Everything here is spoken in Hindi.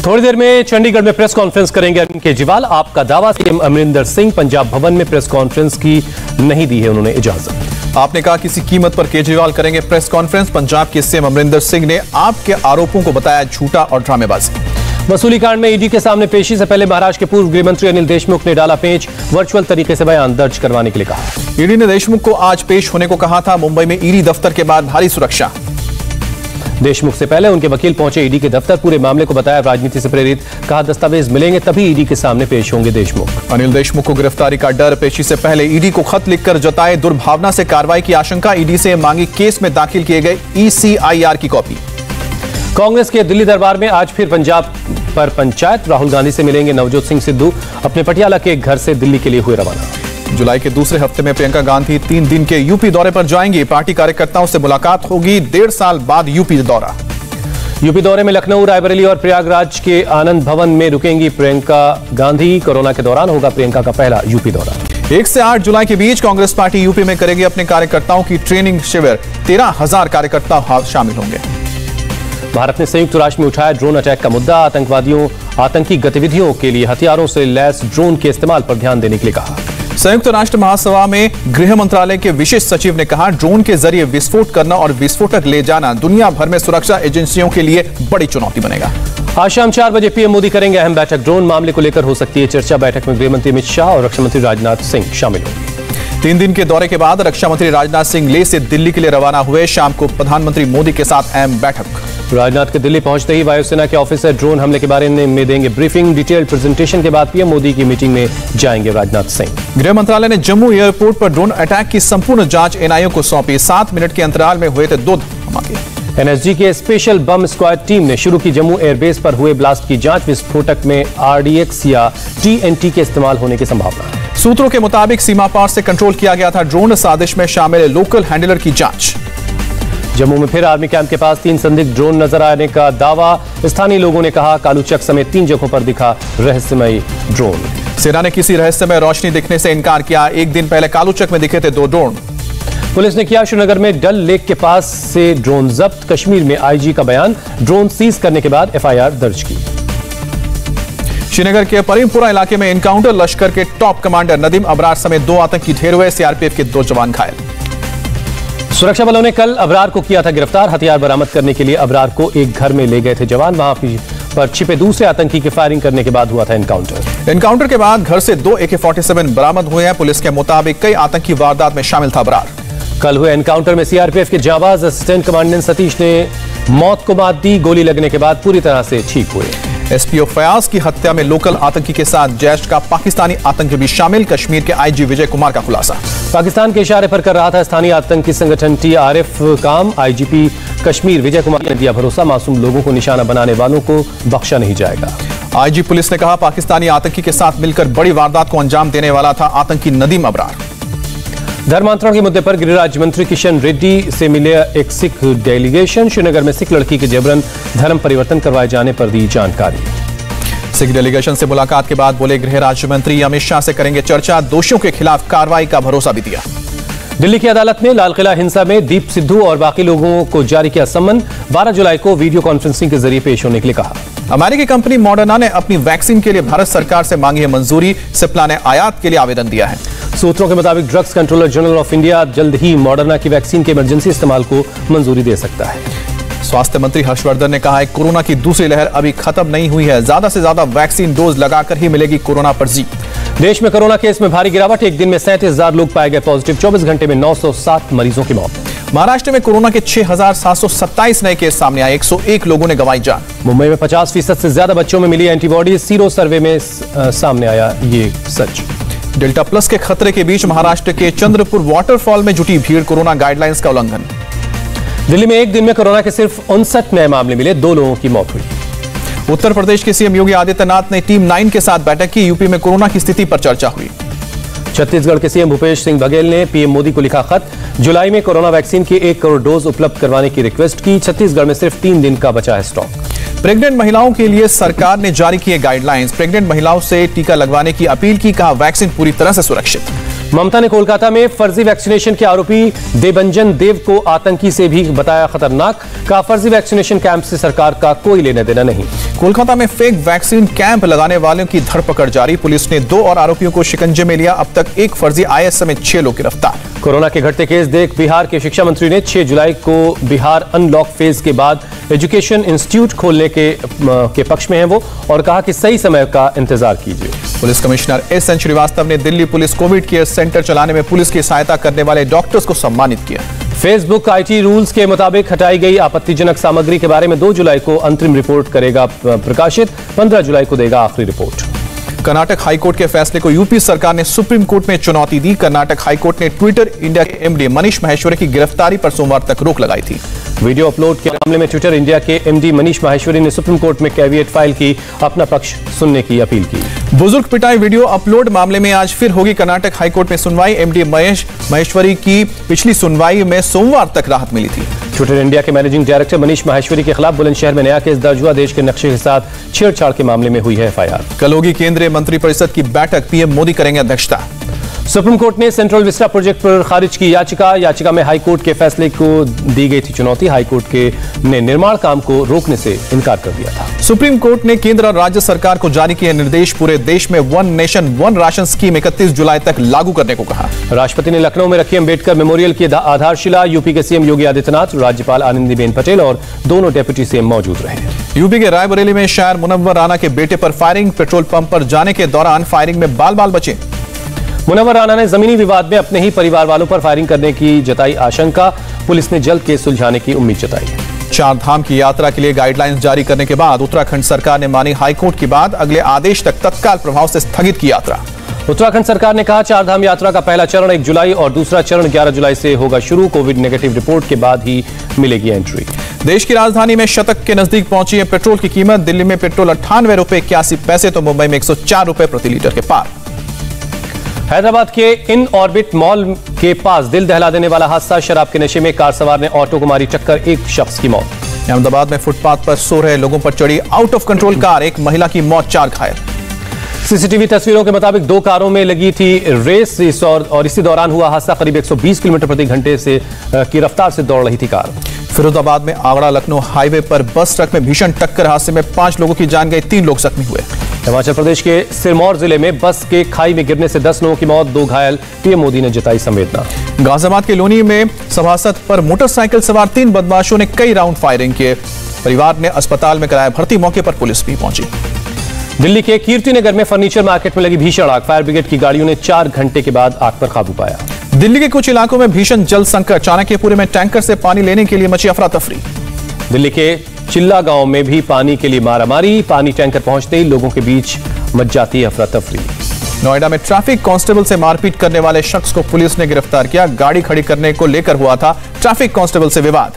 थोड़ी देर में चंडीगढ़ में प्रेस कॉन्फ्रेंस करेंगे अरविंद केजरीवाल। आपका दावा, सीएम अमरिंदर सिंह पंजाब भवन में प्रेस कॉन्फ्रेंस की नहीं दी है उन्होंने इजाजत। आपने कहा किसी कीमत पर केजरीवाल करेंगे प्रेस कॉन्फ्रेंस। पंजाब के सीएम अमरिंदर सिंह ने आपके आरोपों को बताया झूठा और ड्रामेबाजी। वसूली कांड में ईडी के सामने पेशी से पहले महाराष्ट्र के पूर्व गृह मंत्री अनिल देशमुख ने डाला पेंच, वर्चुअल तरीके से बयान दर्ज करवाने के लिए कहा। ईडी ने देशमुख को आज पेश होने को कहा था। मुंबई में ईडी दफ्तर के बाद भारी सुरक्षा। देशमुख से पहले उनके वकील पहुंचे ईडी के दफ्तर, पूरे मामले को बताया राजनीति से प्रेरित, कहा दस्तावेज मिलेंगे तभी ईडी के सामने पेश होंगे देशमुख। अनिल देशमुख को गिरफ्तारी का डर, पेशी से पहले ईडी को खत लिखकर जताए दुर्भावना से कार्रवाई की आशंका। ईडी से मांगी केस में दाखिल किए गए ECIR की कॉपी। कांग्रेस के दिल्ली दरबार में आज फिर पंजाब पर पंचायत, राहुल गांधी से मिलेंगे नवजोत सिंह सिद्धू, अपने पटियाला के घर से दिल्ली के लिए हुए रवाना। जुलाई के दूसरे हफ्ते में प्रियंका गांधी 3 दिन के यूपी दौरे पर जाएंगी। पार्टी कार्यकर्ताओं से मुलाकात होगी। 1.5 साल बाद यूपी दौरा। यूपी दौरे में लखनऊ, रायबरेली और प्रयागराज के आनंद भवन में रुकेंगी प्रियंका गांधी। कोरोना के दौरान होगा प्रियंका का पहला यूपी दौरा। 1 से 8 जुलाई के बीच कांग्रेस पार्टी यूपी में करेगी अपने कार्यकर्ताओं की ट्रेनिंग शिविर। 13,000 कार्यकर्ता शामिल होंगे। भारत ने संयुक्त राष्ट्र में उठाया ड्रोन अटैक का मुद्दा। आतंकी गतिविधियों के लिए हथियारों से लैस ड्रोन के इस्तेमाल पर ध्यान देने के लिए कहा। संयुक्त राष्ट्र महासभा में गृह मंत्रालय के विशेष सचिव ने कहा, ड्रोन के जरिए विस्फोट करना और विस्फोटक ले जाना दुनिया भर में सुरक्षा एजेंसियों के लिए बड़ी चुनौती बनेगा। आज शाम 4 बजे पीएम मोदी करेंगे अहम बैठक। ड्रोन मामले को लेकर हो सकती है चर्चा। बैठक में गृह मंत्री अमित शाह और रक्षा मंत्री राजनाथ सिंह शामिल होंगे। 3 दिन के दौरे के बाद रक्षा मंत्री राजनाथ सिंह लेह से दिल्ली के लिए रवाना हुए। शाम को प्रधानमंत्री मोदी के साथ अहम बैठक। राजनाथ के दिल्ली पहुंचते ही वायुसेना के ऑफिसर ड्रोन हमले के बारे में देंगे ब्रीफिंग। डिटेल्ड प्रेजेंटेशन के बाद पीएम मोदी की मीटिंग में जाएंगे राजनाथ सिंह। गृह मंत्रालय ने जम्मू एयरपोर्ट पर ड्रोन अटैक की संपूर्ण जांच NIA को सौंपी। 7 मिनट के अंतराल में हुए थे 2 धमाके। NSG के स्पेशल बम स्क्वाड टीम ने शुरू की जम्मू एयरबेस पर हुए ब्लास्ट की जांच। विस्फोटक में RDX या TNT के इस्तेमाल होने की संभावना। सूत्रों के मुताबिक सीमा पार से कंट्रोल किया गया था ड्रोन। साजिश में शामिल लोकल हैंडलर की जांच। जम्मू में फिर आर्मी कैंप के पास 3 संदिग्ध ड्रोन नजर आने का दावा। स्थानीय लोगों ने कहा कालूचक समेत 3 जगहों पर दिखा रहस्यमयी ड्रोन। सेना ने किसी रहस्यमय रोशनी दिखने से इनकार किया। 1 दिन पहले कालूचक में दिखे थे 2 ड्रोन। पुलिस ने किया श्रीनगर में डल लेक के पास से ड्रोन जब्त। कश्मीर में IG का बयान, ड्रोन सीज करने के बाद FIR दर्ज की। श्रीनगर के परीमपुरा इलाके में एनकाउंटर, लश्कर के टॉप कमांडर नदीम अबरार समेत 2 आतंकी ढेर हुए। CRPF के 2 जवान घायल। सुरक्षा बलों ने कल अबरार को किया था गिरफ्तार। हथियार बरामद करने के लिए अबरार को एक घर में ले गए थे जवान। वहां पर छिपे दूसरे आतंकी के फायरिंग करने के बाद हुआ था एनकाउंटर के बाद घर से 2 AK-47 बरामद हुए हैं। पुलिस के मुताबिक कई आतंकी वारदात में शामिल था अबरार। कल हुए एनकाउंटर में CRPF के जाबाज असिस्टेंट कमांडेंट सतीश ने मौत को मात दी। गोली लगने के बाद पूरी तरह से ठीक हुए। SPO फयाज की हत्या में लोकल आतंकी के साथ जैश का पाकिस्तानी आतंकी भी शामिल। कश्मीर के IG विजय कुमार का खुलासा। पाकिस्तान के इशारे पर कर रहा था स्थानीय आतंकी संगठन TRF काम। IGP कश्मीर विजय कुमार ने दिया भरोसा, मासूम लोगों को निशाना बनाने वालों को बख्शा नहीं जाएगा। IG पुलिस ने कहा पाकिस्तानी आतंकी के साथ मिलकर बड़ी वारदात को अंजाम देने वाला था आतंकी नदीम अबरार। धर्मांतरण के मुद्दे पर गृह राज्य मंत्री किशन रेड्डी से मिले एक सिख डेलीगेशन। श्रीनगर में सिख लड़की के जबरन धर्म परिवर्तन करवाए जाने पर दी जानकारी। सिख डेलीगेशन से मुलाकात के बाद बोले गृह राज्य मंत्री अमित शाह से करेंगे चर्चा। दोषियों के खिलाफ कार्रवाई का भरोसा भी दिया। दिल्ली की अदालत ने लाल किला हिंसा में दीप सिद्धू और बाकी लोगों को जारी किया सम्मन। 12 जुलाई को वीडियो कॉन्फ्रेंसिंग के जरिए पेश होने के लिए कहा। अमेरिकी कंपनी मॉडर्ना ने अपनी वैक्सीन के लिए भारत सरकार से मांगी है मंजूरी। सिप्ला ने आयात के लिए आवेदन दिया है। सूत्रों के मुताबिक drugs controller general of India जल्द ही मॉडर्ना की वैक्सीन के इमरजेंसी इस्तेमाल को मंजूरी दे सकता है। स्वास्थ्य मंत्री हर्षवर्धन ने कहा है कोरोना की दूसरी लहर अभी खत्म नहीं हुई है। ज्यादा से ज्यादा वैक्सीन डोज लगाकर ही मिलेगी कोरोना पर जीत। देश में कोरोना केस में भारी गिरावट। एक दिन में 37,000 लोग पाए गए पॉजिटिव। 24 घंटे में 907 मरीजों की मौत। महाराष्ट्र में कोरोना के 6,727 नए केस सामने आए। 101 लोगों ने गंवाई जान। मुंबई में 50% से ज्यादा बच्चों में मिली एंटीबॉडी। सीरो सर्वे में सामने आया ये सच। डेल्टा प्लस के खतरे के बीच महाराष्ट्र के चंद्रपुर वाटरफॉल में जुटी भीड़। कोरोना गाइडलाइंस का उल्लंघन। दिल्ली में एक दिन में कोरोना के सिर्फ 59 नए मामले मिले। 2 लोगों की मौत हुई। उत्तर प्रदेश के सीएम योगी आदित्यनाथ ने टीम 9 के साथ बैठक की। यूपी में कोरोना की स्थिति पर चर्चा हुई। छत्तीसगढ़ के सीएम भूपेश सिंह बघेल ने पीएम मोदी को लिखा खत। जुलाई में कोरोना वैक्सीन की 1 करोड़ डोज उपलब्ध करवाने की रिक्वेस्ट की। छत्तीसगढ़ में सिर्फ 3 दिन का बचा है स्टॉक। प्रेग्नेंट महिलाओं के लिए सरकार ने जारी किए गाइडलाइंस। प्रेग्नेंट महिलाओं से टीका लगवाने की अपील की। कहा वैक्सीन पूरी तरह से सुरक्षित। ममता ने कोलकाता में फर्जी वैक्सीनेशन के आरोपी देबंजन देव को आतंकी से भी बताया खतरनाक। कहा फर्जी वैक्सीनेशन कैंप से सरकार का कोई लेना देना नहीं। कोलकाता में फेक वैक्सीन कैंप लगाने वालों की धरपकड़ जारी। पुलिस ने 2 और आरोपियों को शिकंजे में लिया। अब तक एक फर्जी IAS समेत 6 लोग गिरफ्तार। कोरोना के घटते केस देख बिहार के शिक्षा मंत्री ने 6 जुलाई को बिहार अनलॉक फेज के बाद एजुकेशन इंस्टीट्यूट खोलने के पक्ष में है वो, और कहा कि सही समय का इंतजार कीजिए। पुलिस कमिश्नर SN श्रीवास्तव ने Delhi police Covid care centre चलाने में पुलिस की सहायता करने वाले डॉक्टर्स को सम्मानित किया। फेसबुक IT रूल्स के मुताबिक हटाई गई आपत्तिजनक सामग्री के बारे में 2 जुलाई को अंतरिम रिपोर्ट करेगा प्रकाशित। 15 जुलाई को देगा आखिरी रिपोर्ट। कर्नाटक हाईकोर्ट के फैसले को यूपी सरकार ने सुप्रीम कोर्ट में चुनौती दी। कर्नाटक हाईकोर्ट ने ट्विटर इंडिया के MD मनीष माहेश्वरी की गिरफ्तारी पर सोमवार तक रोक लगाई थी। वीडियो अपलोड के मामले में ट्विटर इंडिया के MD मनीष माहेश्वरी ने सुप्रीम कोर्ट में कैविएट फाइल की, अपना पक्ष सुनने की अपील की। बुजुर्ग पिटाई वीडियो अपलोड मामले में आज फिर होगी कर्नाटक हाईकोर्ट में सुनवाई। MD मनीष माहेश्वरी की पिछली सुनवाई में सोमवार तक राहत मिली थी। ट्विटर इंडिया के मैनेजिंग डायरेक्टर मनीष माहेश्वरी के खिलाफ बुलंदशहर में नया केस दर्ज हुआ। देश के नक्शे के साथ छेड़छाड़ के मामले में हुई है FIR। कल होगी केंद्रीय मंत्रिपरिषद की बैठक। PM मोदी करेंगे अध्यक्षता। सुप्रीम कोर्ट ने सेंट्रल विस्टा प्रोजेक्ट पर खारिज की याचिका में हाईकोर्ट के फैसले को दी गई थी चुनौती। हाईकोर्ट ने निर्माण काम को रोकने से इनकार कर दिया था। सुप्रीम कोर्ट ने केंद्र और राज्य सरकार को जारी किए निर्देश। पूरे देश में 1 नेशन 1 राशन स्कीम 31 जुलाई तक लागू करने को कहा। राष्ट्रपति ने लखनऊ में रखी अम्बेडकर मेमोरियल की आधारशिला। यूपी के CM योगी आदित्यनाथ, राज्यपाल आनंदीबेन पटेल और दोनों डेप्यूटी CM मौजूद रहे। यूपी के रायबरेली में शायर मुनव्वर राना के बेटे पर फायरिंग। पेट्रोल पंप पर जाने के दौरान फायरिंग में बाल बचे। मुनव्वर राना ने जमीनी विवाद में अपने ही परिवार वालों पर फायरिंग करने की जताई आशंका। पुलिस ने जल्द केस सुलझाने की उम्मीद जताई। 4 धाम की यात्रा के लिए गाइडलाइंस जारी करने के बाद उत्तराखंड सरकार ने मानी हाईकोर्ट की बात। अगले आदेश तक तत्काल प्रभाव से स्थगित की यात्रा। उत्तराखंड सरकार ने कहा 4 धाम यात्रा का पहला चरण 1 जुलाई और दूसरा चरण 11 जुलाई से होगा शुरू। कोविड नेगेटिव रिपोर्ट के बाद ही मिलेगी एंट्री। देश की राजधानी में शतक के नजदीक पहुंची है पेट्रोल की कीमत। दिल्ली में पेट्रोल 98 रुपए 81 पैसे तो मुंबई में 104 रुपए प्रति लीटर के पार। हैदराबाद के इन ऑर्बिट मॉल के पास दिल दहला देने वाला हादसा। शराब के नशे में कार सवार ने ऑटो को मारी टक्कर, 1 शख्स की मौत। अहमदाबाद में फुटपाथ पर सो रहे लोगों पर चढ़ी आउट ऑफ कंट्रोल कार, 1 महिला की मौत, 4 घायल। CCTV तस्वीरों के मुताबिक 2 कारों में लगी थी रेस और इसी दौरान हुआ हादसा। करीब 120 किलोमीटर प्रति घंटे की रफ्तार से दौड़ रही थी कार। फिरोजाबाद में आगरा लखनऊ हाईवे पर बस ट्रक में भीषण टक्कर। हादसे में 5 लोगों की जान गई, 3 लोग जख्मी हुए। हिमाचल प्रदेश के सिरमौर जिले में बस के खाई में गिरने से 10 लोगों की मौत, 2 घायल। PM मोदी ने जताई संवेदना। गाजियाबाद के लोनी में सभासद पर मोटरसाइकिल सवार 3 बदमाशों ने कई राउंड फायरिंग किए। परिवार ने अस्पताल में कराया भर्ती। मौके पर पुलिस भी पहुंची। दिल्ली के कीर्तिनगर में फर्नीचर मार्केट में लगी भीषण आग। फायर ब्रिगेड की गाड़ियों ने 4 घंटे के बाद आग पर काबू पाया। दिल्ली के कुछ इलाकों में भीषण जल संकट। चाणक्यपुरी में टैंकर से पानी लेने के लिए मची अफरा तफरी। दिल्ली के चिल्ला गांव में भी पानी के लिए मारामारी। पानी टैंकर पहुंचते ही लोगों के बीच मच जाती है अफरा तफरी। नोएडा में ट्रैफिक कांस्टेबल से मारपीट करने वाले शख्स को पुलिस ने गिरफ्तार किया। गाड़ी खड़ी करने को लेकर हुआ था ट्रैफिक कांस्टेबल से विवाद।